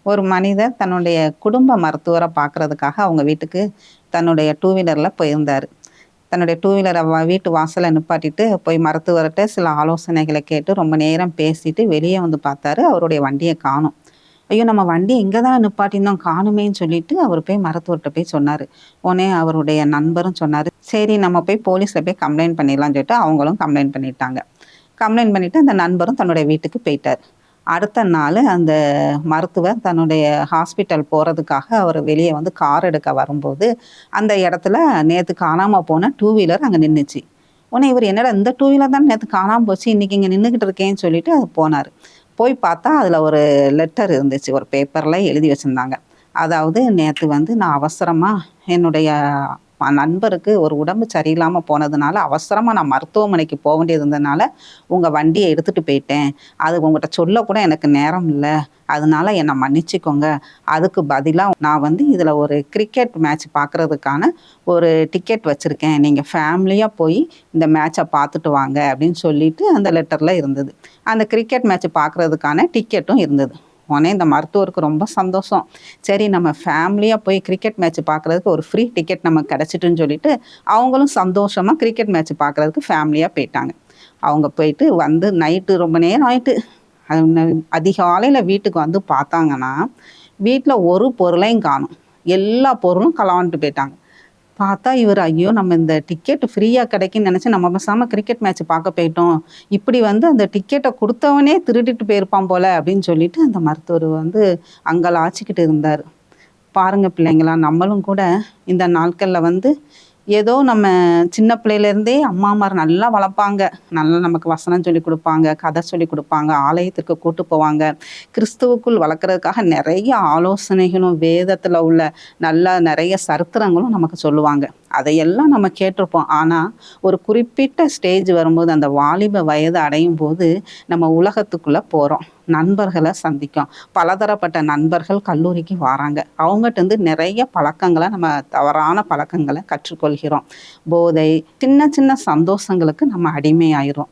ஒரு மனிதர் தன்னுடைய குடும்ப மருத்துவரை பார்க்கறதுக்காக அவங்க வீட்டுக்கு தன்னுடைய டூ வீலரில் போயிருந்தார். தன்னுடைய டூ வீலரை வீட்டு வாசலில் நிப்பாட்டிட்டு போய் மருத்துவர்கிட்ட சில ஆலோசனைகளை கேட்டு ரொம்ப நேரம் பேசிட்டு வெளியே வந்து பார்த்தாரு. அவருடைய வண்டியை காணும். ஐயோ, நம்ம வண்டி இங்கே தான் நிப்பாட்டியிருந்தோம், காணுமேன்னு சொல்லிட்டு அவர் போய் மருத்துவர்கிட்ட போய் சொன்னார். உடனே அவருடைய நண்பரும் சொன்னார், சரி நம்ம போய் போலீஸில் போய் கம்ப்ளைண்ட் பண்ணிடலாம்னு சொல்லிட்டு அவங்களும் கம்ப்ளைண்ட் பண்ணிட்டாங்க. கம்ப்ளைண்ட் பண்ணிவிட்டு அந்த நண்பரும் தன்னுடைய வீட்டுக்கு போயிட்டார். அடுத்த நாள் அந்த மருத்துவர் தன்னுடைய ஹாஸ்பிட்டல் போகிறதுக்காக அவர் வெளியே வந்து கார் எடுக்க வரும்போது அந்த இடத்துல நேற்று காணாமல் போன டூ வீலர் அங்கே நின்றுச்சு. உடனே இவர் என்னடா இந்த டூ வீலர் தான் நேற்று காணாமல் போச்சு, இன்றைக்கி இங்கே நின்றுக்கிட்டு இருக்கேன்னு சொல்லிட்டு அது போனார். போய் பார்த்தா அதில் ஒரு லெட்டர் இருந்துச்சு, ஒரு பேப்பரில் எழுதி வச்சுருந்தாங்க. அதாவது நேற்று வந்து நான் அவசரமாக என்னுடைய நண்பருக்கு ஒரு உடம்பு சரியில்லாமல் போனதுனால அவசரமாக நான் மருத்துவமனைக்கு போக வேண்டியது இருந்ததுனால உங்கள் வண்டியை எடுத்துகிட்டு போயிட்டேன். அது உங்கள்கிட்ட சொல்லக்கூட எனக்கு நேரம் இல்லை, அதனால என்னை மன்னிச்சிக்கோங்க. அதுக்கு பதிலாக நான் வந்து இதில் ஒரு கிரிக்கெட் மேட்ச் பார்க்குறதுக்கான ஒரு டிக்கெட் வச்சுருக்கேன், நீங்கள் ஃபேமிலியாக போய் இந்த மேட்சை பார்த்துட்டு வாங்க அப்படின்னு சொல்லிட்டு அந்த லெட்டரில் இருந்தது. அந்த கிரிக்கெட் மேட்ச் பார்க்குறதுக்கான டிக்கெட்டும் இருந்தது. உடனே இந்த மருத்துவருக்கு ரொம்ப சந்தோஷம். சரி, நம்ம ஃபேமிலியாக போய் கிரிக்கெட் மேட்ச் பார்க்குறதுக்கு ஒரு ஃப்ரீ டிக்கெட் நமக்கு கிடச்சிட்டுன்னு சொல்லிட்டு அவங்களும் சந்தோஷமாக கிரிக்கெட் மேட்ச் பார்க்குறதுக்கு ஃபேமிலியாக போயிட்டாங்க. அவங்க போயிட்டு வந்து நைட்டு ரொம்ப நேரம் ஆயிட்டு அதிகாலையில் வீட்டுக்கு வந்து பார்த்தாங்கன்னா வீட்டில் ஒரு பொருளையும் காணும். எல்லா பொருளும் களவாண்டுட்டு போயிட்டாங்க. பார்த்தா இவர், ஐயோ நம்ம இந்த டிக்கெட் ஃப்ரீயாக கிடைக்குன்னு நினச்சி நம்ம பேசாமல் கிரிக்கெட் மேட்ச் பார்க்க போயிட்டோம், இப்படி வந்து அந்த டிக்கெட்டை கொடுத்தவனே திருடிட்டு போயிருப்பான் போல அப்படின்னு சொல்லிட்டு அந்த மருத்துவர் வந்து அங்கலாச்சிக்கிட்டு இருந்தார். பாருங்கள் பிள்ளைங்களா, நம்மளும் கூட இந்த நாட்களில் வந்து ஏதோ நம்ம சின்ன பிள்ளையிலேருந்தே அம்மாமார் நல்லா வளர்ப்பாங்க, நல்லா நமக்கு வசனம் சொல்லி கொடுப்பாங்க, கதை சொல்லி கொடுப்பாங்க, ஆலயத்திற்கு கூட்டு போவாங்க. கிறிஸ்துவுக்குள் வளர்க்குறதுக்காக நிறைய ஆலோசனைகளும் வேதத்தில் உள்ள நல்லா நிறைய சரித்திரங்களும் நமக்கு சொல்லுவாங்க. அதையெல்லாம் நம்ம கேட்டிருப்போம். ஆனால் ஒரு குறிப்பிட்ட ஸ்டேஜ் வரும்போது, அந்த வாலிப வயது அடையும் போது நம்ம உலகத்துக்குள்ளே போகிறோம், நண்பர்களை சந்திக்கும். பலதரப்பட்ட நண்பர்கள் கல்லூரிக்கு வராங்க. அவங்ககிட்டருந்து நிறைய பழக்கங்களை, நம்ம தவறான பழக்கங்களை கற்றுக்கொள்கிறோம். போதை, சின்ன சின்ன சந்தோஷங்களுக்கு நம்ம அடிமையாயிரும்.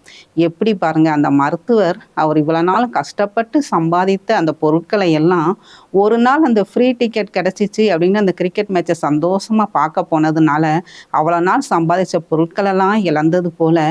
எப்படி பாருங்கள், அந்த மருத்துவர் அவர் இவ்வளோ நாள் கஷ்டப்பட்டு சம்பாதித்த அந்த பொருட்களை எல்லாம் ஒரு நாள் அந்த ஃப்ரீ டிக்கெட் கிடச்சிச்சு அப்படின்னு அந்த கிரிக்கெட் மேட்சை சந்தோஷமாக பார்க்க போனதுனால அவ்வளோ நாள் சம்பாதிச்ச பொருட்களெல்லாம் இழந்தது போல்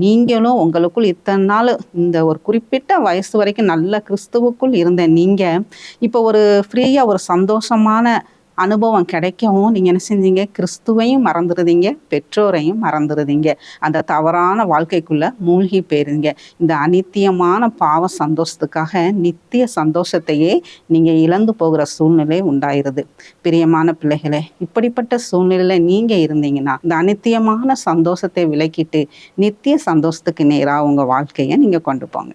நீங்களும் உங்களுக்குள் இத்தனை நாள் இந்த ஒரு குறிப்பிட்ட வயசு வரைக்கும் நல்ல கிறிஸ்துவுக்குள் இருந்த நீங்கள் இப்போ ஒரு ஃப்ரீயாக ஒரு சந்தோஷமான அனுபவம் கிடைக்கவும் நீங்கள் என்ன செஞ்சீங்க, கிறிஸ்துவையும் மறந்துடுதீங்க, பெற்றோரையும் மறந்துடுதீங்க. அந்த தவறான வாழ்க்கைக்குள்ளே மூழ்கி போயிருங்க. இந்த அநித்தியமான பாவ சந்தோஷத்துக்காக நித்திய சந்தோஷத்தையே நீங்கள் இழந்து போகிற சூழ்நிலை உண்டாயிருது. பிரியமான பிள்ளைகளே, இப்படிப்பட்ட சூழ்நிலையில் நீங்கள் இருந்தீங்கன்னா இந்த அநித்தியமான சந்தோஷத்தை விலக்கிட்டு நித்திய சந்தோஷத்துக்கு நேராக உங்கள் வாழ்க்கையை நீங்கள் கொண்டு போங்க.